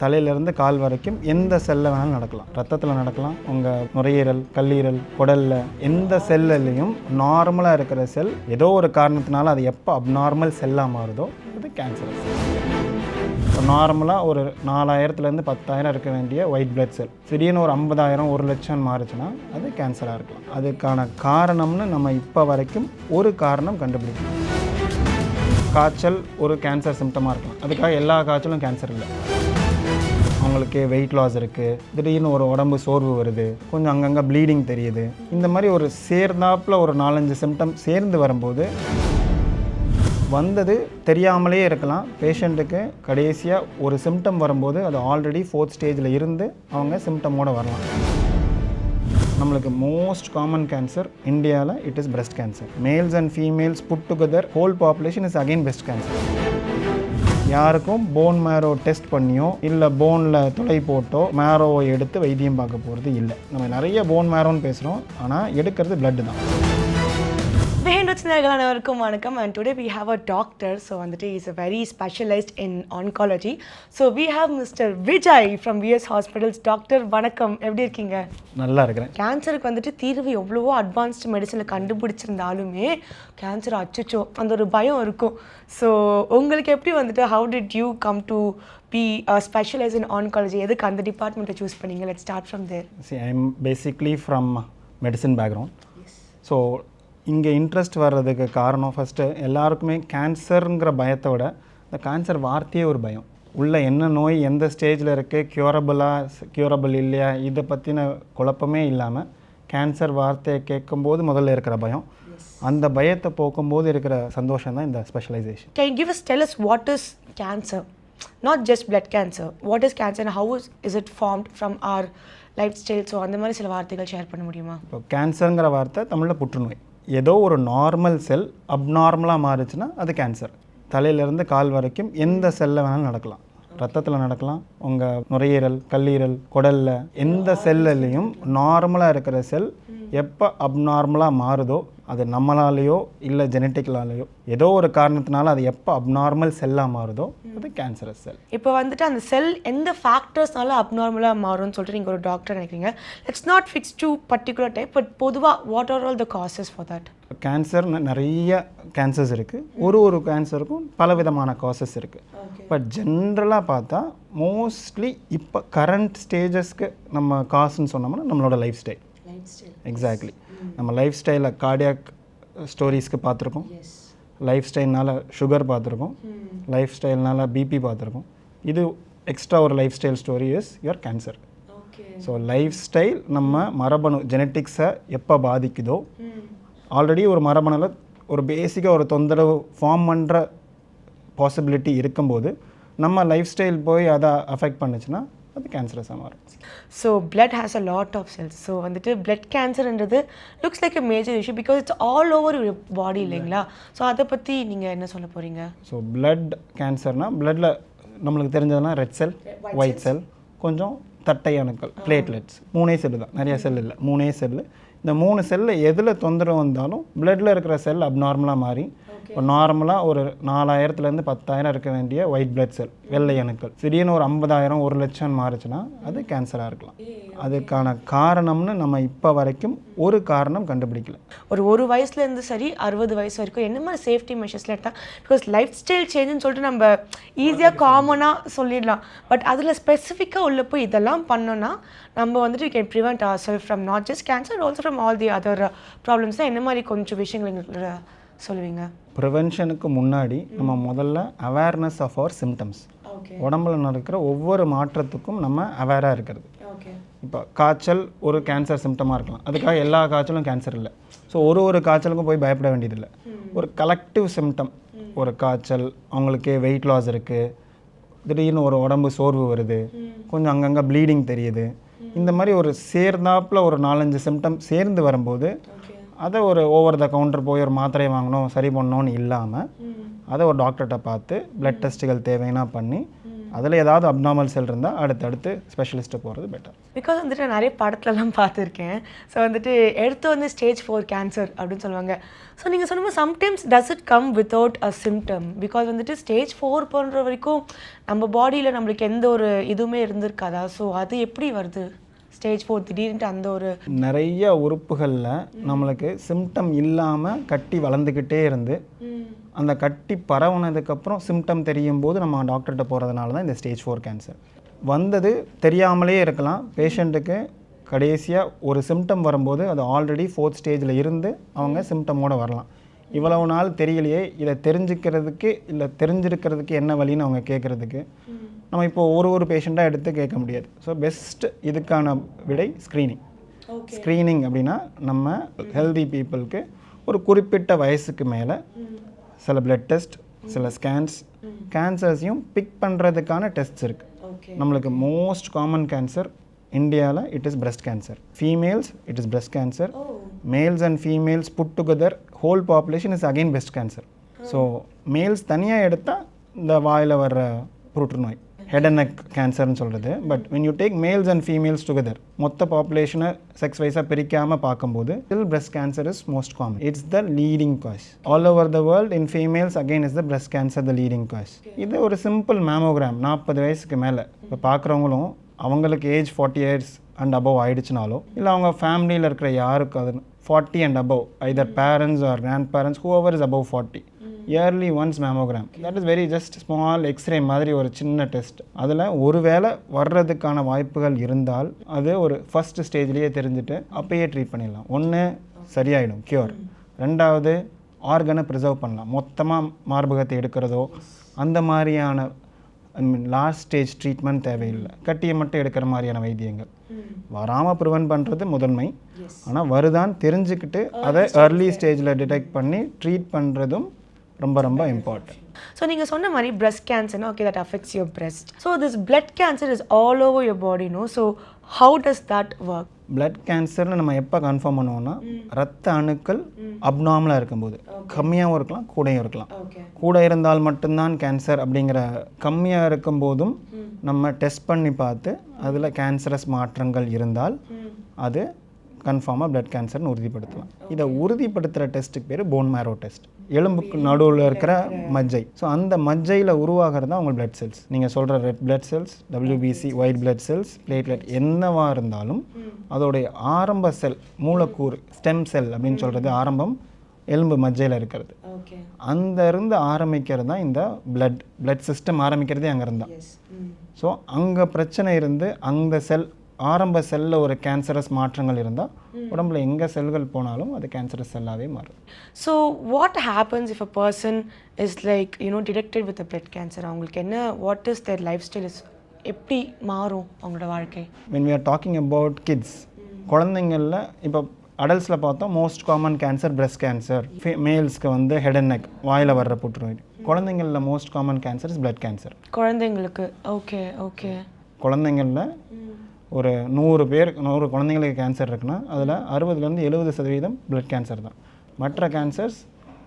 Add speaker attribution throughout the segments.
Speaker 1: தலையிலேருந்து கால் வரைக்கும் எந்த செல்லில் வேணாலும் நடக்கலாம். ரத்தத்தில் நடக்கலாம், உங்கள் நுரையீரல், கல்லீரல், குடலில் எந்த செல்லையும் நார்மலாக இருக்கிற செல் ஏதோ ஒரு காரணத்தினால அது எப்போ அப்நார்மல் செல்லாக மாறுதோ அது கேன்சர் செல். இப்போ நார்மலாக ஒரு 4000லேருந்து 10,000 இருக்க வேண்டிய ஒயிட் பிளட் செல் திடீர்னு ஒரு 50,000 1,00,000 மாறுச்சுன்னா அது கேன்சராக இருக்கலாம். அதுக்கான காரணம்னு நம்ம இப்போ வரைக்கும் ஒரு காரணம் கண்டுபிடிக்கணும். காய்ச்சல் ஒரு கேன்சர் சிம்டமாக இருக்கலாம், அதுக்காக எல்லா காய்ச்சலும் கேன்சர் இல்லை. அவங்களுக்கு வெயிட் லாஸ் இருக்குது, திடீர்னு ஒரு உடம்பு சோர்வு வருது, கொஞ்சம் அங்கங்கே ப்ளீடிங் தெரியுது, இந்த மாதிரி ஒரு சேர்ந்தாப்பில் ஒரு 4-5 சிம்டம் சேர்ந்து வரும்போது வந்தது தெரியாமலே இருக்கலாம். பேஷண்ட்டுக்கு கடைசியாக ஒரு சிம்டம் வரும்போது அது ஆல்ரெடி 4th ஸ்டேஜில் இருந்து அவங்க சிம்டமோடு வரலாம். நம்மளுக்கு மோஸ்ட் காமன் கேன்சர் இந்தியாவில் it is breast cancer. Males and females put together whole population is again breast cancer. யாருக்கும் போன் மேரோ டெஸ்ட் பண்ணியோ இல்லை போனில் துளை போட்டோ மேரோவை எடுத்து வைத்தியம் பார்க்க போகிறது இல்லை. நம்ம நிறைய போன் மேரோன்னு பேசுகிறோம், ஆனால் எடுக்கிறது பிளட்டு தான்.
Speaker 2: அனைவருக்கும் வணக்கம். And today we have a doctor. So வந்துட்டு is a very specialised in oncology. So we have mister Vijay from VS hospitals. Doctor வணக்கம், எப்படி இருக்கீங்க?
Speaker 1: நல்லா இருக்கிறேன்.
Speaker 2: கேன்சருக்கு வந்துட்டு தீர்வு எவ்வளவோ அட்வான்ஸ்டு மெடிசனில் கண்டுபிடிச்சிருந்தாலுமே கேன்சர் அச்சோ அந்த ஒரு பயம் இருக்கும். ஸோ உங்களுக்கு எப்படி வந்துட்டு how did you come to be specialise in oncology? எதுக்கு அந்த டிபார்ட்மெண்ட்டை சூஸ் பண்ணீங்க? Let's start from there.
Speaker 1: I am basically from medicine background. So இங்கே இன்ட்ரெஸ்ட் வர்றதுக்கு காரணம் ஃபஸ்ட்டு எல்லாருக்குமே கேன்சருங்கிற பயத்தை விட இந்த கேன்சர் வார்த்தையே ஒரு பயம். உள்ள என்ன நோய் எந்த ஸ்டேஜில் இருக்குது, க்யூரபிள் இல்லையா, இதை பற்றின குழப்பமே இல்லாமல் கேன்சர் வார்த்தையை கேட்கும்போது முதல்ல இருக்கிற பயம், அந்த பயத்தை போக்கும்போது இருக்கிற சந்தோஷம் தான் இந்த specialisation.
Speaker 2: Can you give us, tell us what is cancer? Not just blood cancer. What is cancer and how is it formed from our lifestyle? So அந்த மாதிரி சில வார்த்தைகள் ஷேர் பண்ண முடியுமா?
Speaker 1: இப்போ கேன்சருங்கிற வார்த்தை தமிழில் புற்றுநோய். ஏதோ ஒரு நார்மல் செல் அப்நார்மலாக மாறுச்சுன்னா அது கேன்சர். தலையிலேருந்து கால் வரைக்கும் எந்த செல்லில் வேணாலும் நடக்கலாம். ரத்தத்தில் நடக்கலாம், உங்கள் நுரையீரல், கல்லீரல், குடலில் எந்த செல்லையும் நார்மலாக இருக்கிற செல் எப்போ அப்நார்மலாக மாறுதோ அது நம்மளாலேயோ இல்லை ஜெனட்டிக்கலாலேயோ ஏதோ ஒரு காரணத்தினால அது எப்போ அப்நார்மல் செல்லாக மாறுதோ அது கேன்சரஸ் செல்.
Speaker 2: இப்போ வந்துட்டு அந்த செல் எந்த ஃபேக்டர்ஸ்னால அப்நார்மலாக மாறும்னு சொல்லிட்டு நீங்கள் ஒரு டாக்டர் நினைக்கிறீங்க. It's not fix to particular type, but பொதுவாக what are all the causes for that?
Speaker 1: Cancer நிறைய கேன்சர்ஸ் இருக்குது, ஒரு கேன்சருக்கும் பலவிதமான காசஸ் இருக்குது. பட் ஜென்ரலாக பார்த்தா மோஸ்ட்லி இப்போ கரண்ட் ஸ்டேஜஸ்க்கு நம்ம காசுன்னு சொன்னோம்னா நம்மளோட லைஃப் ஸ்டைல். எக்ஸாக்ட்லி. நம்ம லைஃப் ஸ்டைலில் கார்டியாக் ஸ்டோரிஸ்க்கு பார்த்துருக்கோம், லைஃப் ஸ்டைல்னால் சுகர் பார்த்துருக்கோம், லைஃப் ஸ்டைல்னால் பிபி பார்த்துருக்கோம். இது எக்ஸ்ட்ரா ஒரு life style story is your cancer. So life style நம்ம மரபணு ஜெனட்டிக்ஸை எப்போ பாதிக்குதோ, ஆல்ரெடி ஒரு மரபணுவில் ஒரு பேசிக்காக ஒரு தொந்தரவு ஃபார்ம் பண்ணுற பாசிபிலிட்டி இருக்கும்போது நம்ம லைஃப் ஸ்டைல் போய் அதை அஃபெக்ட் பண்ணுச்சுன்னா அது கேன்சரஸாக மாறும்.
Speaker 2: So blood has a lot of cells. So வந்துட்டு பிளட் கேன்சர்ன்றது looks like a major issue because it's all over your body இல்லைங்களா? ஸோ அதை பற்றி நீங்கள் என்ன சொல்ல போகிறீங்க?
Speaker 1: ஸோ பிளட் கேன்சர்னால் பிளட்டில் நம்மளுக்கு தெரிஞ்சதுலாம் ரெட் செல், ஒயிட் செல், கொஞ்சம் தட்டை அணுக்கள், பிளேட்லெட்ஸ், 3 செல்லு தான், நிறைய செல் இல்லை, 3 செல்லு. இந்த 3 செல்லில் எதில் தொந்தரவு வந்தாலும் பிளட்டில் இருக்கிற செல் அப்நார்மலாக மாறி இப்போ நார்மலாக ஒரு 4000லேருந்து 10,000 இருக்க வேண்டிய ஒயிட் பிளட் செல், வெள்ளை அணுக்கள் திடீர்னு ஒரு 50,000 1,00,000 மாறுச்சுன்னா அது கேன்சராக இருக்கலாம். அதுக்கான காரணம்னு நம்ம இப்போ வரைக்கும் ஒரு காரணம் கண்டுபிடிக்கல.
Speaker 2: ஒரு வயசுலேருந்து சரி 60 வயசு வரைக்கும் என்ன மாதிரி சேஃப்டி மெஷர்ஸில் எடுத்தால், பிகாஸ் லைஃப் ஸ்டைல் சேஞ்சுன்னு சொல்லிட்டு நம்ம ஈஸியாக காமனாக சொல்லிடலாம், பட் அதில் ஸ்பெசிஃபிக்காக உள்ள போய் இதெல்லாம் பண்ணோன்னா நம்ம வந்துட்டு can prevent our self from not just cancer also from all the other problems. தான் என்ன மாதிரி கொஞ்சம் விஷயங்கள் எங்களுக்கு சொல்லுவீங்க?
Speaker 1: ப்ரிவென்ஷனுக்கு முன்னாடி நம்ம முதல்ல அவேர்னஸ் ஆஃப் அவர் சிம்டம்ஸ், உடம்புல நடக்கிற ஒவ்வொரு மாற்றத்துக்கும் நம்ம அவேராக இருக்கிறது. இப்போ காய்ச்சல் ஒரு கேன்சர் சிம்டமாக இருக்கலாம், அதுக்காக எல்லா காய்ச்சலும் கேன்சர் இல்லை. ஸோ ஒரு காய்ச்சலுக்கும் போய் பயப்பட வேண்டியதில்லை. ஒரு கலெக்டிவ் சிம்டம், ஒரு காய்ச்சல், அவங்களுக்கே வெயிட் லாஸ் இருக்குது, திடீர்னு ஒரு உடம்பு சோர்வு வருது, கொஞ்சம் அங்கங்கே ப்ளீடிங் தெரியுது, இந்த மாதிரி ஒரு சேர்ந்தாப்பில் ஒரு 4-5 சிம்டம் சேர்ந்து வரும்போது அதை ஒரு ஓவர் த கவுண்டர் போய் ஒரு மாத்திரை வாங்கணும் சரி பண்ணணும்னு இல்லாமல் அதை ஒரு டாக்டர்கிட்ட பார்த்து பிளட் டெஸ்ட்டுகள் தேவைன்னா பண்ணி அதில் ஏதாவது அப்நார்மல் செல் இருந்தால் அடுத்தடுத்து ஸ்பெஷலிஸ்ட்டு போகிறது பெட்டர்.
Speaker 2: பிகாஸ் வந்துட்டு நிறைய படத்துலலாம் பார்த்துருக்கேன். ஸோ வந்துட்டு எடுத்து வந்து ஸ்டேஜ் 4 கேன்சர் அப்படின்னு சொல்லுவாங்க. ஸோ நீங்கள் சொன்னபோது sometimes does it come without a symptom? Because வந்துட்டு ஸ்டேஜ் 4 போன்ற வரைக்கும் நம்ம பாடியில் நம்மளுக்கு எந்த ஒரு இதுவுமே இருந்திருக்காதா? ஸோ அது எப்படி வருது ஸ்டேஜ் 4 திடீர்னு அந்த ஒரு
Speaker 1: நிறைய உறுப்புகளில் நம்மளுக்கு சிம்டம் இல்லாமல் கட்டி வளர்ந்துக்கிட்டே இருந்து அந்த கட்டி பரவுனதுக்கப்புறம் சிம்டம் தெரியும் போது நம்ம டாக்டர்கிட்ட போகிறதுனால தான் இந்த ஸ்டேஜ் 4 கேன்சர் வந்தது. தெரியாமலே இருக்கலாம். பேஷண்ட்டுக்கு கடைசியாக ஒரு சிம்டம் வரும்போது அது ஆல்ரெடி 4th ஸ்டேஜில் இருந்து அவங்க சிம்டமோடு வரலாம். இவ்வளவு நாள் தெரியலையே, இதை தெரிஞ்சுக்கிறதுக்கு இல்லை தெரிஞ்சிருக்கிறதுக்கு என்ன வழின்னு அவங்க கேட்குறதுக்கு நம்ம இப்போ ஒரு பேஷண்ட்டாக எடுத்து கேட்க முடியாது. ஸோ பெஸ்ட் இதுக்கான விடை ஸ்க்ரீனிங். ஸ்க்ரீனிங் அப்படின்னா நம்ம ஹெல்தி பீப்புளுக்கு ஒரு குறிப்பிட்ட வயசுக்கு மேலே சில பிளட் டெஸ்ட், சில ஸ்கேன்ஸ், கேன்சர்ஸையும் பிக் பண்ணுறதுக்கான டெஸ்ட்ஸ் இருக்குது. நம்மளுக்கு மோஸ்ட் காமன் கேன்சர் இந்தியாவில் it is breast cancer. Females it is breast cancer. Males and females put together whole population is again breast cancer. So males தனியாக எடுத்தால் இந்த வாயில் வர்ற புற்றுநோய் ஹெட் அண்ட் நெக் கேன்சர்னு சொல்கிறது. But when you take males and females together மொத்த பாப்புலேஷனை sex வைஸாக பிரிக்காமல் பார்க்கும்போது still breast cancer is most common. It's the leading cause. All over the world in females again is the breast cancer the leading cause. இது ஒரு simple mammogram 40 வயசுக்கு மேலே இப்போ பார்க்குறவங்களும் அவங்களுக்கு age 40 years and above ஆயிடுச்சுனாலோ இல்லை அவங்க ஃபேமிலியில் இருக்கிற யாருக்கு அது 40 and above either parents or grandparents whoever is above 40 yearly once mammogram. That is very just small x ray மாதிரி ஒரு சின்ன டெஸ்ட். அதில் ஒரு வேளை வர்றதுக்கான வாய்ப்புகள் இருந்தால் அது ஒரு ஃபஸ்ட் ஸ்டேஜ்லேயே தெரிஞ்சுட்டு அப்பயே ட்ரீட் பண்ணிடலாம். ஒன்று சரியாயிடும், க்யூர். ரெண்டாவது ஆர்கனை ப்ரிசர்வ் பண்ணலாம். மொத்தமாக மார்பகத்தை எடுக்கிறதோ அந்த மாதிரியான லாஸ்ட் ஸ்டேஜ் ட்ரீட்மெண்ட் தேவையில்லை. கட்டியை மட்டும் எடுக்கிற மாதிரியான வைத்தியங்கள் வராமல் ப்ரிவென்ட் பண்ணுறது முதன்மை. ஆனால் வருதான்னு தெரிஞ்சுக்கிட்டு அதை ஏர்லி ஸ்டேஜில் டிடெக்ட் பண்ணி ட்ரீட் பண்ணுறதும் ரொம்ப ரொம்ப இம்பார்ட்டன்ட்.
Speaker 2: ஸோ நீங்கள் சொன்ன மாதிரி breast cancer, okay, that affects your breast. So this blood cancer is all over your body, no? So how does that work?
Speaker 1: Blood கேன்சர்னு நம்ம எப்போ கன்ஃபார்ம் பண்ணுவோம்னா ரத்த அணுக்கள் அப்நார்மலாக இருக்கும்போது, கம்மியாகவும் இருக்கலாம் கூடையும் இருக்கலாம். கூட இருந்தால் மட்டும்தான் கேன்சர் அப்படிங்கிற, கம்மியாக இருக்கும்போதும் நம்ம டெஸ்ட் பண்ணி பார்த்து அதில் கேன்சரஸ் மாற்றங்கள் இருந்தால் அது கன்ஃபார்மாக பிளட் கேன்சர்னு உறுதிப்படுத்தலாம். இதை உறுதிப்படுத்துகிற டெஸ்ட்டுக்கு பேர் போன் மேரோ டெஸ்ட். எலும்புக்கு நடுவில் இருக்கிற மஜ்ஜை. ஸோ அந்த மஜ்ஜையில் உருவாகிறது தான் உங்கள் பிளட் செல்ஸ். நீங்கள் சொல்கிற red blood cells, WBC, white blood cells, platelet என்னவாக இருந்தாலும் அதோடைய ஆரம்ப செல், மூலக்கூறு, ஸ்டெம் செல் அப்படின்னு சொல்கிறது ஆரம்பம் எலும்பு மஜ்ஜையில் இருக்கிறது. அந்த இருந்து ஆரம்பிக்கிறது தான் இந்த பிளட் சிஸ்டம் ஆரம்பிக்கிறதே அங்கே இருந்தால். ஸோ அங்கே பிரச்சனை இருந்து அந்த செல், ஆரம்ப செல்லில் ஒரு கேன்சரஸ் மாற்றங்கள் இருந்தால் உடம்புல எங்கே செல்கள் போனாலும் அது கேன்சரஸ் செல்லாகவே மாறும்.
Speaker 2: So what happens if a person is like detected with blood cancer? அவங்களுக்கு என்ன, what is their life style, is எப்படி மாறும் அவங்களோட வாழ்க்கை?
Speaker 1: when we are talking about kids, குழந்தைங்களில் இப்போ அடல்ட்ஸில் பார்த்தோம் most common cancer breast cancer. மேல்ஸ்க்கு வந்து ஹெட் அண்ட் நெக், வாயில் வர்ற புற்றுநோய். குழந்தைங்களில் most common cancer is blood cancer.
Speaker 2: குழந்தைங்களுக்கு ஓகே ஓகே
Speaker 1: குழந்தைங்களில் ஒரு 100 குழந்தைங்களுக்கு கேன்சர் இருக்குன்னா அதில் 60-70% பிளட் கேன்சர் தான். மற்ற கேன்சர்ஸ்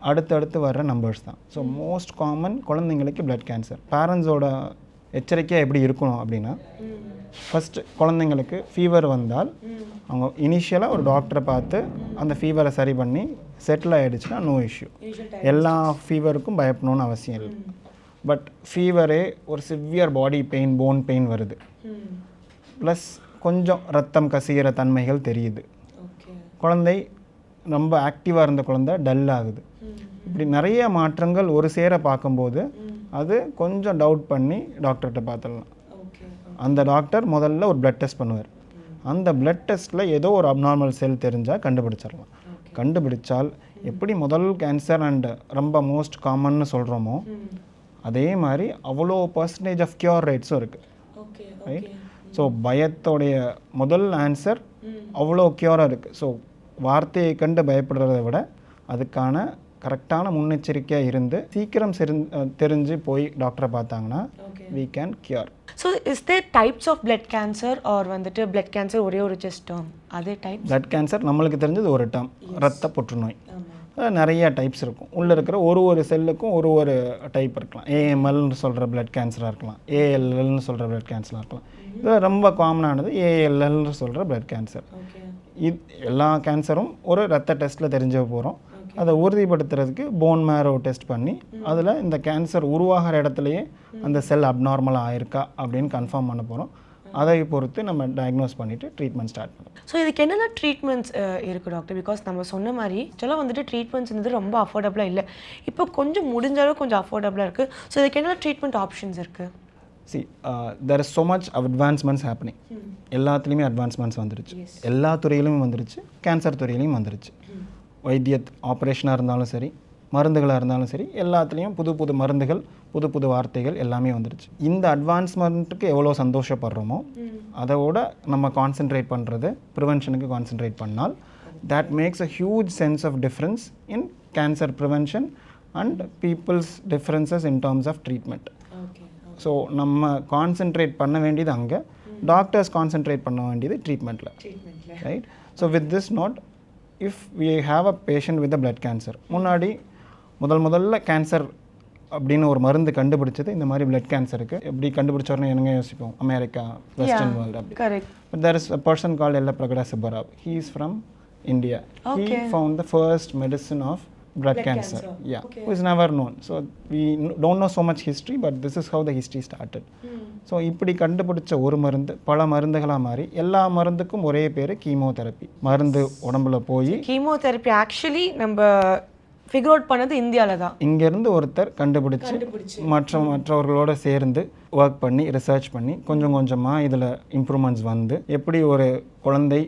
Speaker 1: அடுத்தடுத்து வர்ற நம்பர்ஸ் தான். ஸோ மோஸ்ட் காமன் குழந்தைங்களுக்கு பிளட் கேன்சர். பேரண்ட்ஸோட எச்சரிக்கையாக எப்படி இருக்கணும் அப்படின்னா, ஃபஸ்ட்டு குழந்தைங்களுக்கு ஃபீவர் வந்தால் அவங்க இனிஷியலாக ஒரு டாக்டரை பார்த்து அந்த ஃபீவரை சரி பண்ணி செட்டில் ஆகிடுச்சுன்னா நோ இஷ்யூ. எல்லா ஃபீவருக்கும் பயப்படணும்னு அவசியம் இல்லை. பட் ஃபீவரே ஒரு severe body pain, bone pain வருது, ப்ளஸ் கொஞ்சம் ரத்தம் கசிகிற தன்மைகள் தெரியுது, குழந்தை ரொம்ப ஆக்டிவாக இருந்த குழந்தை டல் ஆகுது, இப்படி நிறைய மாற்றங்கள் ஒரு சேர பார்க்கும்போது அது கொஞ்சம் டவுட் பண்ணி டாக்டர்கிட்ட பார்த்துடலாம். அந்த டாக்டர் முதல்ல ஒரு பிளட் டெஸ்ட் பண்ணுவார். அந்த பிளட் டெஸ்ட்டில் ஏதோ ஒரு அப்நார்மல் செல் தெரிஞ்சால் கண்டுபிடிச்சிடலாம். கண்டுபிடிச்சால் எப்படி முதல் கேன்சர் அண்ட் ரொம்ப மோஸ்ட் காமன்னு சொல்கிறோமோ அதே மாதிரி அவ்வளோ பர்சன்டேஜ் ஆஃப் க்யூர் ரேட்ஸும் இருக்குது. ரைட்? ஸோ பயத்தோடைய முதல் ஆன்சர் அவ்வளோ க்யூராக இருக்குது. ஸோ வார்த்தையை கண்டு பயப்படுறத விட அதுக்கான கரெக்டான முன்னெச்சரிக்கையாக இருந்து சீக்கிரம் தெரிஞ்சு போய் டாக்டரை பார்த்தாங்கன்னா we can cure.
Speaker 2: So is there types of blood cancer or வந்துட்டு blood cancer ஒரே ஒரு just term? அதே டைப்
Speaker 1: blood cancer நம்மளுக்கு தெரிஞ்சது ஒரு டேர்ம், ரத்த புற்றுநோய். நிறைய டைப்ஸ் இருக்கும். உள்ளே இருக்கிற ஒரு செல்லுக்கும் ஒரு டைப் இருக்கலாம். ஏஎம்எல்னு சொல்கிற பிளட் கேன்சராக இருக்கலாம், ஏஎல்எல்னு சொல்கிற பிளட் கேன்சராக இருக்கலாம். இது ரொம்ப காமனானது ஏஎல்எல்னு சொல்கிற பிளட் கேன்சர். இது எல்லா கேன்சரும் ஒரு ரத்த டெஸ்ட்டில் தெரிஞ்ச போகிறோம். அதை உறுதிப்படுத்துறதுக்கு போன் மேரோ டெஸ்ட் பண்ணி அதில் இந்த கேன்சர் உருவாகிற இடத்துலையே அந்த செல் அப்நார்மலாக ஆயிருக்கா அப்படின்னு கன்ஃபார்ம் பண்ண போகிறோம். அதை பொறுத்து நம்ம டயக்னோஸ் பண்ணிவிட்டு ட்ரீட்மெண்ட் ஸ்டார்ட் பண்ணுவோம்.
Speaker 2: ஸோ இதுக்கு என்னென்ன ட்ரீட்மெண்ட்ஸ் இருக்குது டாக்டர்? பிகாஸ் நம்ம சொன்ன மாதிரி இதெல்லாம் வந்துட்டு ட்ரீட்மெண்ட்ஸ் வந்து ரொம்ப அஃபோர்டபுளாக இல்லை. இப்போ கொஞ்சம் முடிஞ்சாலும் கொஞ்சம் அஃபோர்டபுளாக இருக்குது. ஸோ இதுக்கு என்னென்ன ட்ரீட்மெண்ட் ஆப்ஷன்ஸ் இருக்குது?
Speaker 1: there is so much advancements happening. எல்லாத்துலேயுமே அட்வான்ஸ்மெண்ட்ஸ் வந்துருச்சு. எல்லா துறையிலுமே வந்துருச்சு, கேன்சர் துறையிலையும் வந்துருச்சு. வைத்திய ஆப்ரேஷனாக இருந்தாலும் சரி, மருந்துகளாக இருந்தாலும் சரி, எல்லாத்துலேயும் புது மருந்துகள், புது வார்த்தைகள் எல்லாமே வந்துருச்சு. இந்த அட்வான்ஸ்மெண்ட்டுக்கு எவ்வளோ சந்தோஷப்படுறோமோ அதோட நம்ம கான்சென்ட்ரேட் பண்ணுறது ப்ரிவென்ஷனுக்கு கான்சென்ட்ரேட் பண்ணால் that makes a huge sense of difference in cancer prevention and people's differences in terms of treatment. So நம்ம கான்சென்ட்ரேட் பண்ண வேண்டியது அங்கே, டாக்டர்ஸ் கான்சென்ட்ரேட் பண்ண வேண்டியது ட்ரீட்மெண்ட்டில், right? So with this note, if we have a patient with a blood cancer, முன்னாடி முதல்ல cancer அப்படின்னு ஒரு மருந்து கண்டுபிடிச்சது இந்த மாதிரி பிளட் கேன்சருக்கு. எப்படி கண்டுபிடிச்சோன்னு என்னங்க யோசிப்போம், அமெரிக்கா, வெஸ்டர்ன் வேர்ல்டு அப்படி. But there is a person called Yellapragada Subbarao. He is from India. He found the first medicine of blood cancer. Yeah, who is never known. So we don't know so much history, but this is how the history started. So இப்படி கண்டுபிடிச்ச ஒரு மருந்து பல மருந்துகளாக மாறி எல்லா மருந்துக்கும் ஒரே பேர் chemotherapy. மருந்து உடம்புல போய்
Speaker 2: கீமோதெரப்பி ஆக்சுவலி நம்ம ஃபிகர் அவுட் பண்ணது இந்தியாவில் தான். இங்கேருந்து
Speaker 1: ஒருத்தர் கண்டுபிடிச்சு மற்றவர்களோட சேர்ந்து ஒர்க் பண்ணி ரிசர்ச் பண்ணி கொஞ்சமாக இதில் இம்ப்ரூவ்மெண்ட்ஸ் வந்து எப்படி ஒரு குழந்தை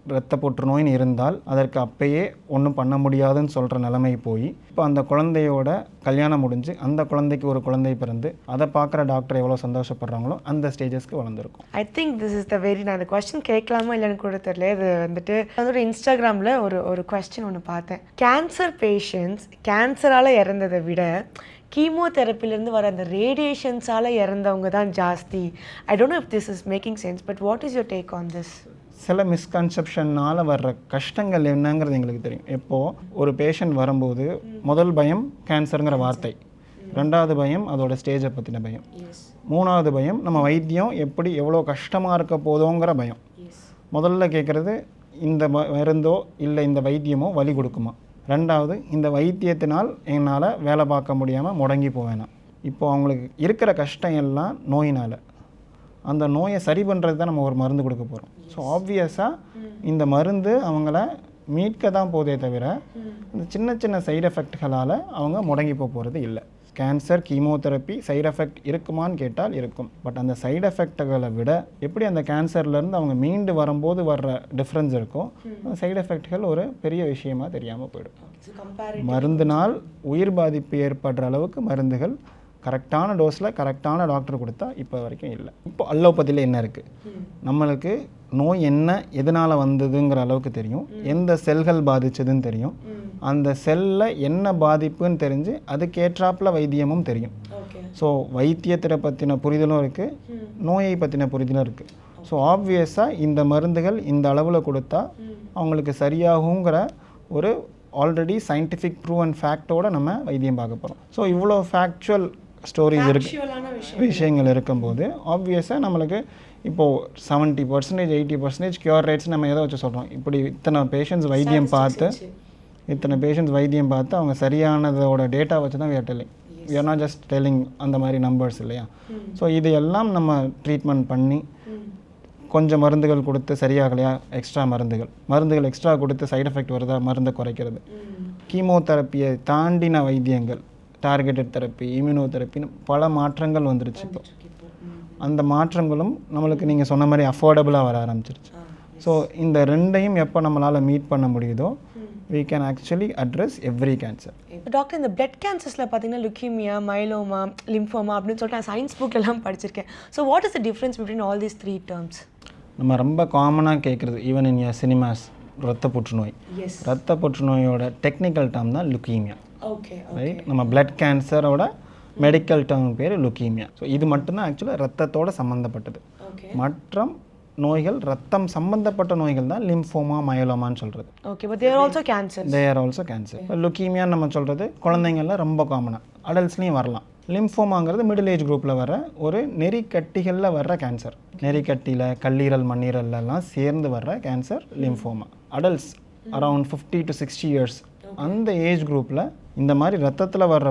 Speaker 1: இரத்த புற்றுநோயின்னு இருந்தால் அதற்கு அப்பயே ஒன்றும் பண்ண முடியாதுன்னு சொல்கிற நிலைமை போய் இப்போ அந்த குழந்தையோட கல்யாணம் முடிஞ்சு அந்த குழந்தைக்கு ஒரு குழந்தை பிறந்து அதை பார்க்குற டாக்டர் எவ்வளோ சந்தோஷப்படுறாங்களோ அந்த ஸ்டேஜஸ்க்கு வளர்ந்துருக்கும்.
Speaker 2: I think this is the very, நான் அந்த கொஸ்டின் கேட்கலாமா இல்லைன்னு கூட தெரியல. இது வந்துட்டு அதோட இன்ஸ்டாகிராமில் ஒரு கொஸ்டின் ஒன்று பார்த்தேன். கேன்சர் பேஷண்ட்ஸ் கேன்சரால் இறந்ததை விட கீமோதெரப்பிலேருந்து வர அந்த ரேடியேஷன்ஸால் இறந்தவங்க தான் ஜாஸ்தி. I don't know if this is making sense, but what is your take on this?
Speaker 1: சில மிஸ்கன்செப்ஷனால் வர்ற கஷ்டங்கள் என்னங்கிறது எங்களுக்கு தெரியும். இப்போது ஒரு பேஷண்ட் வரும்போது முதல் பயம் கேன்சருங்கிற வார்த்தை, ரெண்டாவது பயம் அதோட ஸ்டேஜை பற்றின பயம், மூணாவது பயம் நம்ம வைத்தியம் எப்படி எவ்வளோ கஷ்டமாக இருக்க போதோங்கிற பயம். முதல்ல கேட்குறது இந்த மருந்தோ இல்லை இந்த வைத்தியமோ வலி கொடுக்குமா, ரெண்டாவது இந்த வைத்தியத்தினால் என்னால் வேலை பார்க்க முடியாமல் முடங்கி போவேனா. இப்போது அவங்களுக்கு இருக்கிற கஷ்டம் எல்லாம் நோயினால், அந்த நோயை சரி பண்ணுறது தான் நம்ம ஒரு மருந்து கொடுக்க போகிறோம். ஸோ ஆப்வியஸாக இந்த மருந்து அவங்கள மீட்க தான் போதே தவிர இந்த சின்ன சைடு எஃபெக்ட்களால் அவங்க முடங்கி போகிறது இல்லை. கேன்சர் கீமோதெரப்பி சைடு எஃபெக்ட் இருக்குமான்னு கேட்டால் இருக்கும். பட் அந்த சைடு எஃபெக்ட்களை விட எப்படி அந்த கேன்சர்லேருந்து அவங்க மீண்டு வரும்போது வர்ற டிஃப்ரென்ஸ் இருக்கோ அந்த சைடு எஃபெக்ட்கள் ஒரு பெரிய விஷயமாக தெரியாமல் போயிடும். மருந்தினால் உயிர் பாதிப்பு ஏற்படுற அளவுக்கு மருந்துகள் கரெக்டான டோஸில் கரெக்டான டாக்டர் கொடுத்தா இப்போ வரைக்கும் இல்லை. இப்போ அலோபதியில் என்ன இருக்குது, நம்மளுக்கு நோய் என்ன எதனால் வந்ததுங்கிற அளவுக்கு தெரியும், எந்த செல்கள் பாதிச்சதுன்னு தெரியும், அந்த செல்லில் என்ன பாதிப்புன்னு தெரிஞ்சு அதுக்கேற்றாப்புல வைத்தியமும் தெரியும். ஸோ வைத்தியத்தை பற்றின புரிதலும் இருக்குது, நோயை பற்றின புரிதலும் இருக்குது. ஸோ ஆப்வியஸாக இந்த மருந்துகள் இந்த அளவில் கொடுத்தா அவங்களுக்கு சரியாகுங்கிற ஒரு ஆல்ரெடி சயின்டிஃபிக் ப்ரூவன் ஃபேக்டோடு நம்ம வைத்தியம் பார்க்க போகிறோம். ஸோ இவ்வளோ ஃபேக்சுவல் ஸ்டோரிஸ் விஷயங்கள் இருக்கும்போது ஆப்வியஸாக நம்மளுக்கு இப்போது 70% 80% க்யூர் ரேட்ஸ் நம்ம எதை வச்சு சொல்கிறோம். இப்படி இத்தனை பேஷண்ட்ஸ் வைத்தியம் பார்த்து அவங்க சரியானதோட டேட்டா வச்சு தான் we are not just telling அந்த மாதிரி நம்பர்ஸ் இல்லையா. ஸோ இது எல்லாம் நம்ம ட்ரீட்மெண்ட் பண்ணி கொஞ்சம் மருந்துகள் கொடுத்து சரியாகலையா எக்ஸ்ட்ரா மருந்துகள் எக்ஸ்ட்ரா கொடுத்து சைடு எஃபெக்ட் வருதா மருந்தை குறைக்கிறது, கீமோதெரப்பியை தாண்டின வைத்தியங்கள், டார்கெட்டட் தெரப்பி, இம்யூனோதெரப்பின்னு பல மாற்றங்கள் வந்துருச்சு. இப்போ அந்த மாற்றங்களும் நம்மளுக்கு நீங்கள் சொன்ன மாதிரி அஃபோர்டபுளாக வர ஆரம்பிச்சிருச்சு. ஸோ இந்த ரெண்டையும் எப்போ நம்மளால் மீட் பண்ண முடியுதோ we can actually address every cancer.
Speaker 2: Doctor, இந்த பிளட் கேன்சர்ஸில் பார்த்தீங்கன்னா லுக்கீமியா, மைலோமா, லிம்ஃபோமா அப்படின்னு சொல்லிட்டு நான் சயின்ஸ் புக்லாம் படிச்சிருக்கேன். So what is the difference between all these 3 terms?
Speaker 1: நம்ம ரொம்ப காமனாக கேட்குறது ஈவன் இன் யர் சினிமாஸ் இரத்த புற்றுநோய். இரத்த புற்றுநோயோட டெக்னிக்கல் டேர்ம் தான் லுக்கீமியா, ரைட்? நம்ம பிளட் கேன்சரோட மெடிக்கல் டேர்ம் பேர் லுக்கீமியா. ஸோ இது மட்டும்தான் ஆக்சுவலாக ரத்தத்தோடு சம்மந்தப்பட்டது. மற்றும் நோய்கள் ரத்தம் சம்பந்தப்பட்ட நோய்கள் தான் லிம்ஃபோமா மயோலோமான்னு சொல்கிறது.
Speaker 2: Okay, but there also cancer.
Speaker 1: There also cancer. லுக்கீமியான்னு நம்ம சொல்கிறது குழந்தைங்கள்ல ரொம்ப காமனாக, அடல்ட்ஸ்லேயும் வரலாம். லிம்ஃபோமாங்கிறது மிடில் ஏஜ் குரூப்பில் வர ஒரு நெறிக்கட்டிகளில் வர்ற கேன்சர். நெறிக்கட்டியில் கல்லீரல் மண்ணீரல்லாம் சேர்ந்து வர்ற cancer lymphoma. Adults around 50 to 60 years அந்த ஏஜ் குரூப்பில் இந்த மாதிரி ரத்தத்தில் வர்ற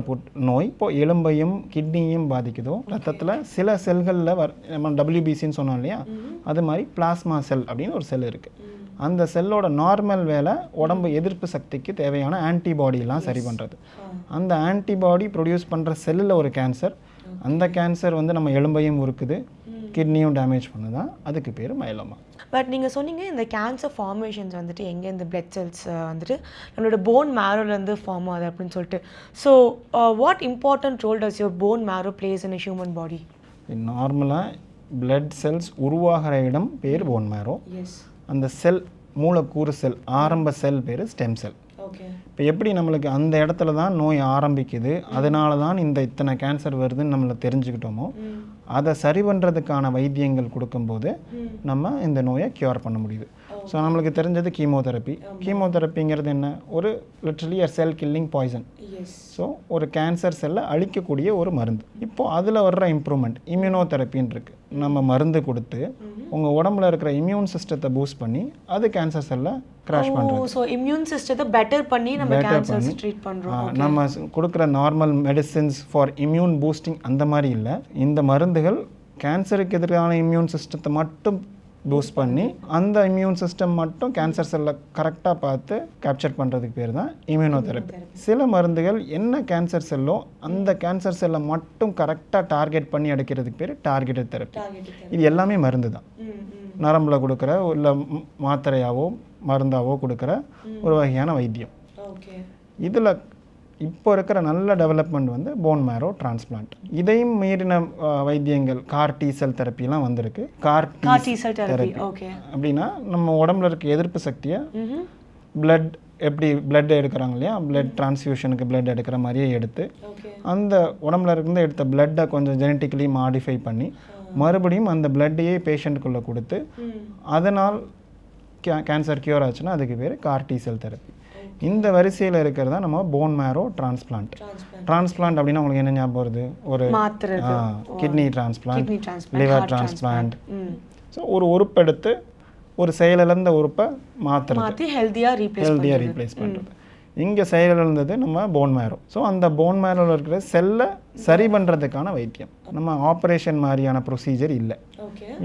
Speaker 1: நோய் இப்போ எலும்பையும் கிட்னியும் பாதிக்குதோ, ரத்தத்தில் சில செல்களில் நம்ம WBCன்னு சொன்னோம் இல்லையா, அது மாதிரி பிளாஸ்மா செல் அப்படின்னு ஒரு செல் இருக்குது. அந்த செல்லோட நார்மல் வேலை உடம்பு எதிர்ப்பு சக்திக்கு தேவையான ஆன்டிபாடிலாம் சரி பண்ணுறது. அந்த ஆன்டிபாடி ப்ரொடியூஸ் பண்ணுற செல்லில் ஒரு கேன்சர், அந்த கேன்சர் வந்து நம்ம எலும்பையும் உருக்குது, கிட்னியும் டேமேஜ் பண்ணுதான், அதுக்கு பேர் மயோலோமா.
Speaker 2: பட் நீங்கள் சொன்னீங்க இந்த கேன்சர் ஃபார்மேஷன்ஸ் வந்துட்டு எங்கே இந்த பிளட் செல்ஸ் வந்துட்டு நம்மளோட போன் மேரோலேருந்து ஃபார்ம் ஆகுது அப்படின்னு சொல்லிட்டு. So what important role does your bone marrow plays in human body?
Speaker 1: நார்மலாக பிளட் செல்ஸ் உருவாகிற இடம் பேர் போன் மேரோ. அந்த செல் மூலக்கூறு செல், ஆரம்ப செல் பேர் ஸ்டெம் செல். இப்போ எப்படி நம்மளுக்கு அந்த இடத்துல தான் நோய் ஆரம்பிக்குது, அதனால தான் இத்தனை கேன்சர் வருதுன்னு நம்மளை தெரிஞ்சுக்கிட்டோமோ, அதை சரி பண்ணுறதுக்கான வைத்தியங்கள் கொடுக்கும்போது நம்ம இந்த நோயை க்யூர் பண்ண முடியுது. ஸோ நம்மளுக்கு தெரிஞ்சது கீமோதெரப்பி. கீமோதெரப்பிங்கிறது என்ன? ஒரு லிட்ரலி செல் கில்லிங் பாய்சன். ஸோ ஒரு கேன்சர் செல்லை அழிக்கக்கூடிய ஒரு மருந்து. இப்போது அதில் வர்ற இம்ப்ரூவ்மெண்ட் இம்யூனோதெரப்பின்னு இருக்குது. நம்ம மருந்து கொடுத்து உங்கள் உடம்புல இருக்கிற இம்யூன் சிஸ்டத்தை பூஸ்ட் பண்ணி அது கேன்சர் செல்லை கிராஷ் பண்ணுறது.
Speaker 2: ஸோ இம்யூன் சிஸ்டத்தை பெட்டர் பண்ணி நம்ம கேன்சர்ஸ் ட்ரீட் பண்ணுறோம்.
Speaker 1: நம்ம கொடுக்குற normal medicines for immune boosting அந்த மாதிரி இல்லை. இந்த மருந்துகள் கேன்சருக்கு எதிரான இம்யூன் சிஸ்டத்தை மட்டும் பூஸ்ட் பண்ணி அந்த இம்யூன் சிஸ்டம் மட்டும் கேன்சர் செல்லை கரெக்டாக பார்த்து கேப்சர் பண்ணுறதுக்கு பேர் தான் இம்யூனோதெரப்பி. சில மருந்துகள் என்ன கேன்சர் செல்லோ அந்த கேன்சர் செல்லை மட்டும் கரெக்டாக டார்கெட் பண்ணி அடிக்கிறதுக்கு பேர் டார்கெட்டட் தெரப்பி. இது எல்லாமே மருந்து தான். நரம்பில் கொடுக்குற இல்லை மாத்திரையாவோ மருந்தாவோ கொடுக்குற ஒரு வகையான வைத்தியம். இதில் இப்போ இருக்கிற நல்ல டெவலப்மெண்ட் வந்து போன் மேரோ டிரான்ஸ்பிளான்ட். இதையும் மீறின வைத்தியங்கள் கார் டி செல் தெரப்பிலாம் வந்திருக்கு. கார் டி செல் தெரப்பி அப்படின்னா நம்ம உடம்புல இருக்க எதிர்ப்பு சக்தியை பிளட் எப்படி பிளட் எடுக்கிறாங்க இல்லையா, பிளட் டிரான்ஸ்ஃபியூஷனுக்கு பிளட் எடுக்கிற மாதிரியே எடுத்து அந்த உடம்புல இருந்து எடுத்த பிளட்டை கொஞ்சம் ஜெனட்டிக்கலி மாடிஃபை பண்ணி மறுபடியும் அந்த பிளட்டையே பேஷண்ட்டுக்குள்ளே கொடுத்து அதனால் கேன்சர் க்யூர் ஆச்சுன்னா அதுக்கு பேர் கார் டி செல் தெரப்பி. இந்த வரிசையில் இருக்கிறது தான் நம்ம போன் மேரோ டிரான்ஸ்பிளான்ட். டிரான்ஸ்பிளான்ட் அப்படின்னா உங்களுக்கு என்ன ஞாபகம் வருது? ஒரு kidney transplant, liver transplant. So ஒரு உறுப்பு எடுத்து ஒரு செயலிழந்த உறுப்பை மாற்றி ஹெல்த்தியாக ரீப்ளேஸ் பண்ணுறது. இங்கே செயலிழந்தது நம்ம போன் மேரோ. ஸோ அந்த போன் மேரோவில் இருக்கிற செல்லை சரி பண்ணுறதுக்கான வைத்தியம். நம்ம ஆப்ரேஷன் மாதிரியான ப்ரொசீஜர் இல்லை.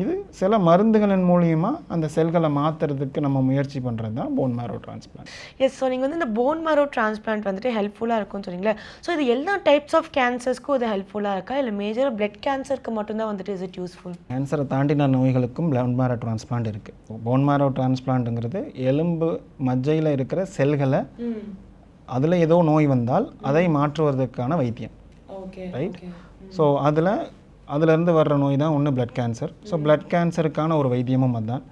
Speaker 1: இது சில மருந்துகளின் மூலியமாக அந்த செல்களை மாற்றுறதுக்கு நம்ம முயற்சி பண்ணுறது தான் bone marrow transplant.
Speaker 2: Yes, so நீங்கள் வந்து இந்த போன் மேரோ டிரான்ஸ்பிளான்ட் வந்துட்டு ஹெல்ப்ஃபுல்லாக இருக்கும்னு சொன்னீங்களே. ஸோ இது எல்லா டைப்ஸ் ஆஃப் கேன்சர்ஸ்க்கும் இது ஹெல்ப்ஃபுல்லாக இருக்கா, இல்லை மேஜராக பிளட் கேன்சருக்கு மட்டும்தான் வந்துட்டு இஸ் இட் யூஸ்ஃபுல்?
Speaker 1: கேன்சரை தாண்டின நோய்களுக்கும் போன் மேரோ டிரான்ஸ்பிளான்ட் இருக்குது. போன் மேரோ டிரான்ஸ்பிளான்ட்டுங்கிறது எலும்பு மஜ்ஜையில் இருக்கிற செல்களை அதில் ஏதோ நோய் வந்தால் அதை மாற்றுவதற்கான வைத்தியம். ரைட். ஸோ அதிலேருந்து வர்ற நோய் தான் ஒன்று பிளட் கேன்சர். ஸோ பிளட் கேன்சருக்கான ஒரு வைத்தியமும் அதுதான்.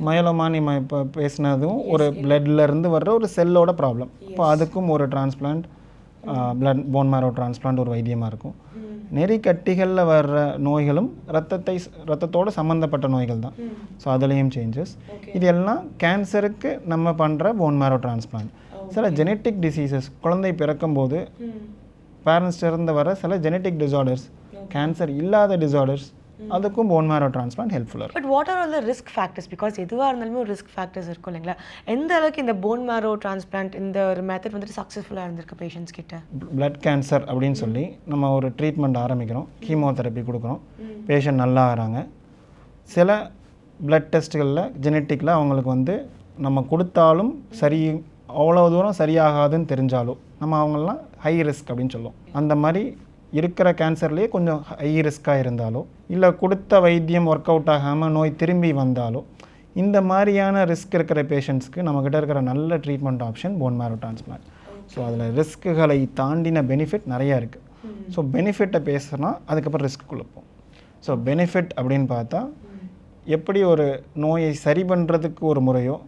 Speaker 1: மயோலோமா நம்ம இப்போ பேசினதும் ஒரு பிளட்லேருந்து வர்ற ஒரு செல்லோட ப்ராப்ளம். இப்போ அதுக்கும் ஒரு transplant blood phone marrow transplant ஒரு வைத்தியமாக இருக்கும். நெறிக்கட்டிகளில் வர்ற நோய்களும் ரத்தத்தோடு சம்மந்தப்பட்ட நோய்கள் தான். ஸோ அதுலேயும் சேஞ்சஸ். இது எல்லாம் கேன்சருக்கு நம்ம பண்ணுற போன் மேரோ டிரான்ஸ்பிளான்ட். சில ஜெனட்டிக் டிசீசஸ், குழந்தை பிறக்கும்போது பேரண்ட்ஸ் இருந்து வர சில ஜெனட்டிக் டிசார்டர்ஸ், கேன்சர் இல்லாத டிசார்டர்ஸ், அதுக்கும் போன் மேரோ டிரான்ஸ்பிளான்ட் ஹெல்ப்ஃபுல்லாக இருக்கும்.
Speaker 2: But what are all the risk factors? Because எதுவாக இருந்தாலுமே ஒரு ரிஸ்க் ஃபேக்டர்ஸ் இருக்கும் இல்லைங்களா? எந்த அளவுக்கு இந்த போன் மேரோ டிரான்ஸ்பிளான்ட் இந்த ஒரு மெத்தட் வந்துட்டு சக்ஸஸ்ஃபுல்லாக இருந்திருக்கு பேஷண்ட்ஸ் கிட்ட?
Speaker 1: பிளட் கேன்சர் அப்படின்னு சொல்லி நம்ம ஒரு ட்ரீட்மெண்ட் ஆரம்பிக்கிறோம், கீமோதெரப்பி கொடுக்குறோம், பேஷண்ட் நல்லா ஆகிறாங்க. சில பிளட் டெஸ்ட்டுகளில் ஜெனட்டிக்கில் அவங்களுக்கு வந்து நம்ம கொடுத்தாலும் அவ்வளோ தூரம் சரியாகாதுன்னு தெரிஞ்சாலும் நம்ம அவங்களெலாம் ஹை ரிஸ்க் அப்படின்னு சொல்லுவோம். அந்த மாதிரி இருக்கிற கேன்சர்லேயே கொஞ்சம் ஹை ரிஸ்க்காக இருந்தாலோ இல்லை கொடுத்த வைத்தியம் ஒர்க் அவுட் ஆகாமல் நோய் திரும்பி வந்தாலோ இந்த மாதிரியான ரிஸ்க் இருக்கிற பேஷண்ட்ஸ்க்கு நம்மக்கிட்ட இருக்கிற நல்ல treatment option phone marrow transplant. So அதில் ரிஸ்க்குகளை தாண்டின பெனிஃபிட் நிறையா இருக்குது. ஸோ பெனிஃபிட்டை பேசுனா அதுக்கப்புறம் ரிஸ்க்குள்ளே போகும். ஸோ பெனிஃபிட் அப்படின்னு பார்த்தா எப்படி ஒரு நோயை சரி பண்ணுறதுக்கு ஒரு முறையோ,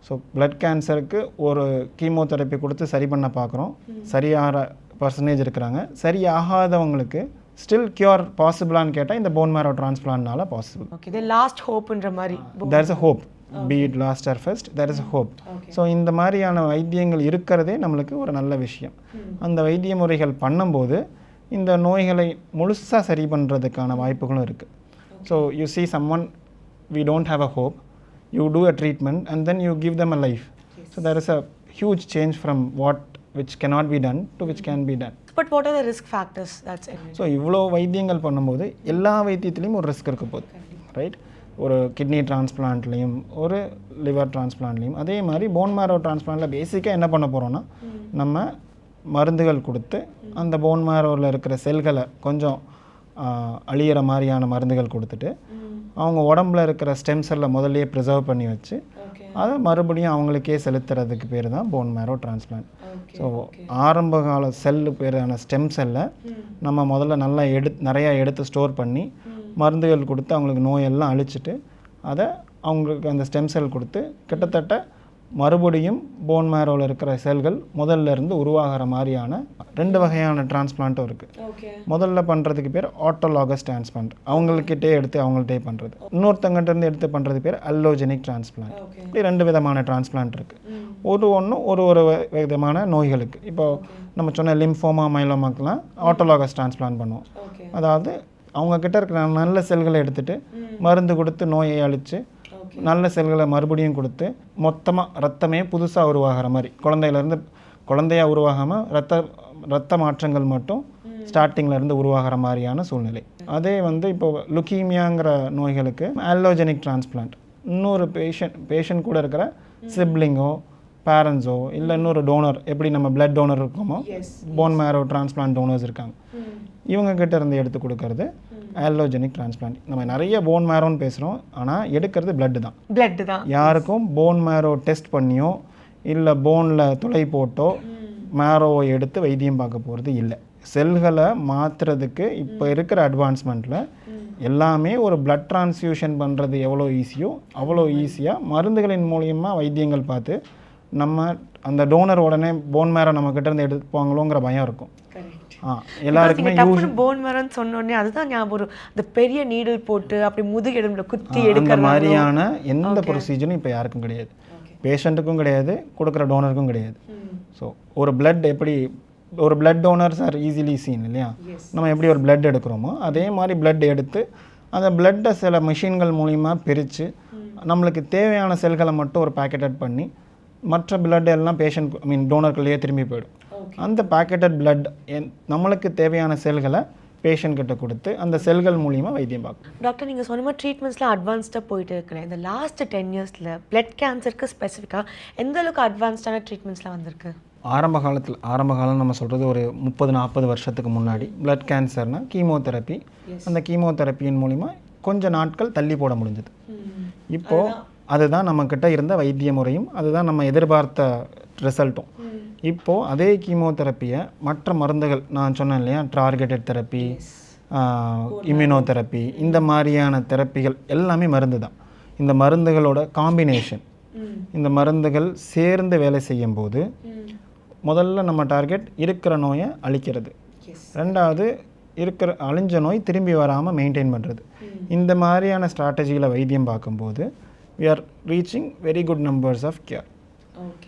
Speaker 1: ஸோ பிளட் கேன்சருக்கு ஒரு கீமோதெரப்பி கொடுத்து சரி பண்ண பார்க்குறோம், சரியாகிற பர்சன்டேஜ் இருக்கிறாங்க. சரியாகாதவங்களுக்கு ஸ்டில் கியூர் பாசிபிளான்னு கேட்டால் இந்த போன் மேரோ டிரான்ஸ்பிளான்ட்னால பாசிபிள்.
Speaker 2: ஓகே, இது லாஸ்ட் ஹோப்ன்ற மாதிரி.
Speaker 1: There is a hope, be it last or first, there is a hope. So இந்த மாதிரியான வைத்தியங்கள் இருக்கிறதே நம்மளுக்கு ஒரு நல்ல விஷயம். அந்த வைத்திய முறைகள் பண்ணும்போது இந்த நோய்களை முழுசாக சரி பண்ணுறதுக்கான வாய்ப்புகளும் இருக்குது. So you see someone we don't have a hope, you do a treatment and then you give them a life. So there is a huge change from which cannot be done to which can be done.
Speaker 2: But what are the risk factors? That's it.
Speaker 1: So இவ்வளோ வைத்தியங்கள் பண்ணும்போது எல்லா வைத்தியத்துலேயும் ஒரு risk இருக்க போகுது, right? ஒரு kidney டிரான்ஸ்பிளான்ட்லேயும் ஒரு liver டிரான்ஸ்பிளான்ட்லேயும் அதே மாதிரி போன் மேரோ டிரான்ஸ்பிளான்ட்டில் பேசிக்காக என்ன பண்ண போகிறோன்னா நம்ம மருந்துகள் கொடுத்து அந்த போன் மேரோவில் இருக்கிற செல்களை கொஞ்சம் அழியிற மாதிரியான மருந்துகள் கொடுத்துட்டு அவங்க உடம்புல இருக்கிற ஸ்டெம் செல்லை முதல்லையே ப்ரிசர்வ் பண்ணி வச்சு அதை மறுபடியும் அவங்களுக்கே செலுத்துறதுக்கு பேர் தான் போன் மேரோ டிரான்ஸ்பிளான்ட். ஸோ ஆரம்ப கால செல்லு பேரான ஸ்டெம் செல்லை நம்ம முதல்ல நல்லா நிறையா எடுத்து ஸ்டோர் பண்ணி மருந்துகள் கொடுத்து அவங்களுக்கு நோயெல்லாம் அழிச்சிட்டு அதை அவங்களுக்கு அந்த ஸ்டெம் செல் கொடுத்து கிட்டத்தட்ட மறுபடியும் போன் மேரோவில் இருக்கிற செல்கள் முதல்ல இருந்து உருவாகிற மாதிரியான 2 வகையான டிரான்ஸ்பிளான்ட்டும் இருக்குது. முதல்ல பண்ணுறதுக்கு பேர் ஆட்டோலாகஸ் டிரான்ஸ்பிளான்ட், அவங்கக்கிட்டே எடுத்து அவங்கள்ட்டே பண்ணுறது. இன்னொருத்தங்கிட்ட இருந்து எடுத்து பண்ணுறது பேர் அல்லோஜெனிக் டிரான்ஸ்பிளான்ட். இப்படி 2 விதமான டிரான்ஸ்பிளான்ட் இருக்குது. ஒன்றும் ஒரு விதமான நோய்களுக்கு. இப்போது நம்ம சொன்ன லிம்ஃபோமா மைலோமாக்கெலாம் ஆட்டோலாகஸ் டிரான்ஸ்பிளான்ட் பண்ணுவோம். அதாவது அவங்கக்கிட்ட இருக்கிற நல்ல செல்களை எடுத்துகிட்டு மருந்து கொடுத்து நோயை அழித்து நல்ல செல்களை மறுபடியும் கொடுத்து மொத்தமாக ரத்தமே புதுசாக உருவாகிற மாதிரி, குழந்தையாக உருவாகாமல் ரத்த மாற்றங்கள் மட்டும் ஸ்டார்டிங்லேருந்து உருவாகிற மாதிரியான சூழ்நிலை. அதே இப்போ லுக்கீமியாங்கிற நோய்களுக்கு அல்லோஜெனிக் டிரான்ஸ்பிளான்ட், இன்னொரு பேஷண்ட் கூட இருக்கிற சிப்ளிங்கோ பேரண்ட்ஸோ இல்லை இன்னொரு டோனர், எப்படி நம்ம பிளட் டோனர் இருக்கோமோ போன் மேரோ டிரான்ஸ்பிளான்ட் டோனர்ஸ் இருக்காங்க, இவங்கக்கிட்ட இருந்து எடுத்து கொடுக்கறது அல்லோஜெனிக் டிரான்ஸ்பிளான்ட். நம்ம நிறைய போன் மேரோன்னு பேசுகிறோம், ஆனால் எடுக்கிறது பிளட்டு தான். யாருக்கும் போன் மேரோ டெஸ்ட் பண்ணியோ இல்லை போனில் துளை போட்டோ மேரோவை எடுத்து வைத்தியம் பார்க்க போகிறது இல்லை. செல்களை மாற்றுறதுக்கு இப்போ இருக்கிற அட்வான்ஸ்மெண்ட்டில் எல்லாமே ஒரு பிளட் டிரான்ஸ்ஃபியூஷன் பண்ணுறது எவ்வளோ ஈஸியோ அவ்வளோ ஈஸியாக மருந்துகளின் மூலியமாக வைத்தியங்கள் பார்த்து நம்ம அந்த டோனர் உடனே போன் மேரோ நம்மக்கிட்ட இருந்து எடுத்துப்பாங்களோங்கிற பயம் இருக்கும். எல்லாருக்குமே
Speaker 2: போன் மேரோன்னு சொன்னோடனே அதுதான் ஞாபகம், அந்த பெரிய நீடில் போட்டு அப்படி முதுகெலும்புல குத்தி
Speaker 1: எடுக்கிற மாதிரியான எந்த ப்ரொசீஜரும் இப்போ யாருக்கும் கிடையாது, பேஷண்ட்டுக்கும் கிடையாது, கொடுக்குற டோனருக்கும் கிடையாது. ஸோ ஒரு பிளட் எப்படி ஒரு blood donors are easily seen இல்லையா, நம்ம எப்படி ஒரு பிளட் எடுக்கிறோமோ அதே மாதிரி பிளட் எடுத்து அந்த பிளட்டை சில மிஷின்கள் மூலிமா பிரித்து நம்மளுக்கு தேவையான செல்களை மட்டும் ஒரு பேக்கெட்டட் பண்ணி மற்ற பிளட் எல்லாம் பேஷண்ட் டோனர்களையே திரும்பி போயிடும். அந்த பேக்கெட்டட் பிளட் நம்மளுக்கு தேவையான செல்களை பேஷண்ட் கிட்ட கொடுத்து அந்த செல்கள் மூலியமாக வைத்தியம் பார்க்கணும்.
Speaker 2: டாக்டர், நீங்கள் சொன்ன மாதிரி ட்ரீட்மெண்ட்ஸ்லாம் அட்வான்ஸ்டாக போயிட்டு இருக்கிறேன். இந்த லாஸ்ட் 10 இயர்ஸில் பிளட் கேன்சருக்கு ஸ்பெசிஃபிக்காக எந்த அளவுக்கு அட்வான்ஸ்டான ட்ரீட்மெண்ட்ஸ்லாம் வந்திருக்கு? ஆரம்ப
Speaker 1: காலம் நம்ம சொல்கிறது ஒரு 30-40 வருஷத்துக்கு முன்னாடி பிளட் கேன்சர்னால் கீமோதெரப்பி, அந்த கீமோதெரப்பியின் மூலிமா கொஞ்சம் நாட்கள் தள்ளி போட முடிஞ்சது. இப்போது அதுதான் நம்மக்கிட்ட இருந்த வைத்திய முறையும் அதுதான் நம்ம எதிர்பார்த்த ரிசல்ட்டும். இப்போது அதே கீமோதெரப்பியை மற்ற மருந்துகள் நான் சொன்னேன் இல்லையா, டார்கெட்டட் தெரப்பி, இம்யூனோதெரப்பி, இந்த மாதிரியான தெரப்பிகள் எல்லாமே மருந்து தான். இந்த மருந்துகளோட காம்பினேஷன், இந்த மருந்துகள் சேர்ந்து வேலை செய்யும் போது முதல்ல நம்ம டார்கெட் இருக்கிற நோயை அழிக்கிறது, ரெண்டாவது இருக்கிற அழிஞ்ச நோய் திரும்பி வராமல் மெயின்டைன் பண்ணுறது. இந்த மாதிரியான ஸ்ட்ராட்டஜியில் வைத்தியம் பார்க்கும்போது we are reaching very good numbers of cure.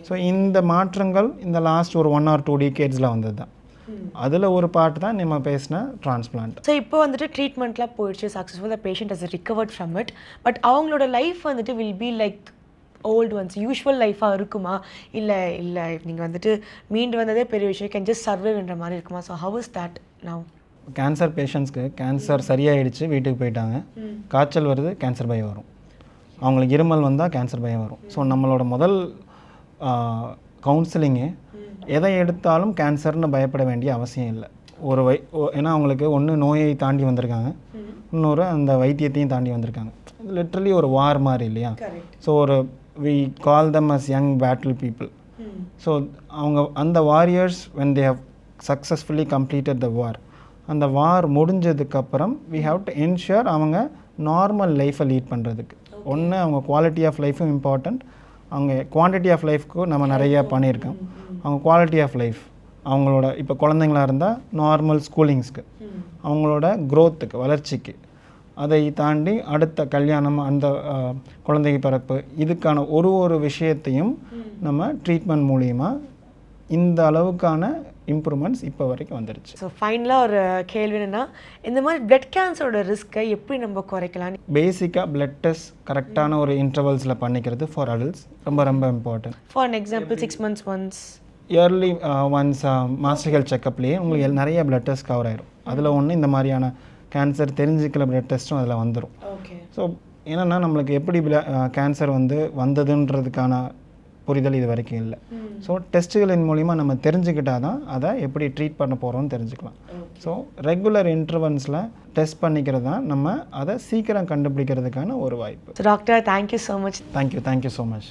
Speaker 1: So இந்த மாற்றங்கள் இந்த லாஸ்ட் ஒரு 1 or 2 decadesல வந்தது தான். அதில் ஒரு பார்ட் தான் நம்ம பேசின டிரான்ஸ்பிளான்ட்.
Speaker 2: ஸோ இப்போ ட்ரீட்மெண்ட்லாம் போயிடுச்சு, successful, the patient has recovered from it. But அவங்களோட life will be like old ones, usual லைஃபாக இருக்குமா, இல்லை நீங்கள் மீண்டு வந்ததே பெரிய விஷயம், கேன் ஜஸ்ட் சர்வைவ்ன்ற மாதிரி இருக்குமா? So how is that now?
Speaker 1: Cancer பேஷண்ட்ஸ்க்கு கேன்சர் சரியாயிடுச்சு, வீட்டுக்கு போயிட்டாங்க, காய்ச்சல் வருது, கேன்சர் பயம் வரும், அவங்களுக்கு இருமல் வந்தால் கேன்சர் பயம் வரும். ஸோ நம்மளோட முதல் கவுன்சிலிங்கு எதை எடுத்தாலும் கேன்சர்னு பயப்பட வேண்டிய அவசியம் இல்லை. ஏன்னா அவங்களுக்கு ஒன்று நோயை தாண்டி வந்திருக்காங்க, இன்னொரு அந்த வைத்தியத்தையும் தாண்டி வந்திருக்காங்க. லிட்ரலி ஒரு வார் மாதிரி இல்லையா. So we call them as young battle people. So அவங்க அந்த warriors when they have successfully completed the war, அந்த வார் முடிஞ்சதுக்கப்புறம் we have to ensure அவங்க நார்மல் லைஃப்பை லீட் பண்ணுறதுக்கு ஒன்று அவங்க குவாலிட்டி ஆஃப் லைஃபும் இம்பார்ட்டண்ட், அவங்க குவான்டிட்டி ஆஃப் லைஃப்க்கு நம்ம நிறையா பண்ணியிருக்கோம், அவங்க குவாலிட்டி ஆஃப் லைஃப் அவங்களோட இப்போ குழந்தைங்களா இருந்தால் நார்மல் ஸ்கூலிங்ஸ்க்கு, அவங்களோட க்ரோத்துக்கு, வளர்ச்சிக்கு, அதை தாண்டி அடுத்த கல்யாணம், அந்த குழந்தைக்கு பிறப்பு, இதுக்கான ஒரு விஷயத்தையும் நம்ம ட்ரீட்மெண்ட் மூலிமா இந்த அளவுக்கான இம்ப்ரூவ்மெண்ட்ஸ் இப்போ வரைக்கும் வந்துடுச்சு.
Speaker 2: ஸோ ஃபைனலாக ஒரு கேள்வி என்னென்னா, இந்த மாதிரி பிளட் கேன்சரோட ரிஸ்க்கை எப்படி நம்ம குறைக்கலாம்?
Speaker 1: பேசிக்காக பிளட் டெஸ்ட் கரெக்டான ஒரு இன்டர்வல்ஸில் பண்ணிக்கிறது ஃபார் அடல்ட்ஸ் ரொம்ப ரொம்ப important.
Speaker 2: For an example 6 months once,
Speaker 1: yearly once master health செக்கப்லேயே உங்களுக்கு நிறைய பிளட் டெஸ்ட் கவர் ஆயிரும். அதில் ஒன்று இந்த மாதிரியான கேன்சர் தெரிஞ்சுக்கல பிளட் டெஸ்ட்டும் அதில் வந்துடும்.
Speaker 2: ஓகே.
Speaker 1: ஸோ என்னென்னா நம்மளுக்கு எப்படி கேன்சர் வந்ததுன்றதுக்கான புரிதல் இது வரைக்கும் இல்லை. ஸோ டெஸ்ட்டுகளின் மூலிமா நம்ம தெரிஞ்சுக்கிட்டால் தான் அதை எப்படி ட்ரீட் பண்ண போகிறோம்னு தெரிஞ்சுக்கலாம். ஸோ ரெகுலர் இன்டர்வன்ஸில் டெஸ்ட் பண்ணிக்கிறது தான் நம்ம அதை சீக்கிரம் கண்டுபிடிக்கிறதுக்கான ஒரு வாய்ப்பு.
Speaker 2: Doctor, thank you so much.
Speaker 1: Thank you so much.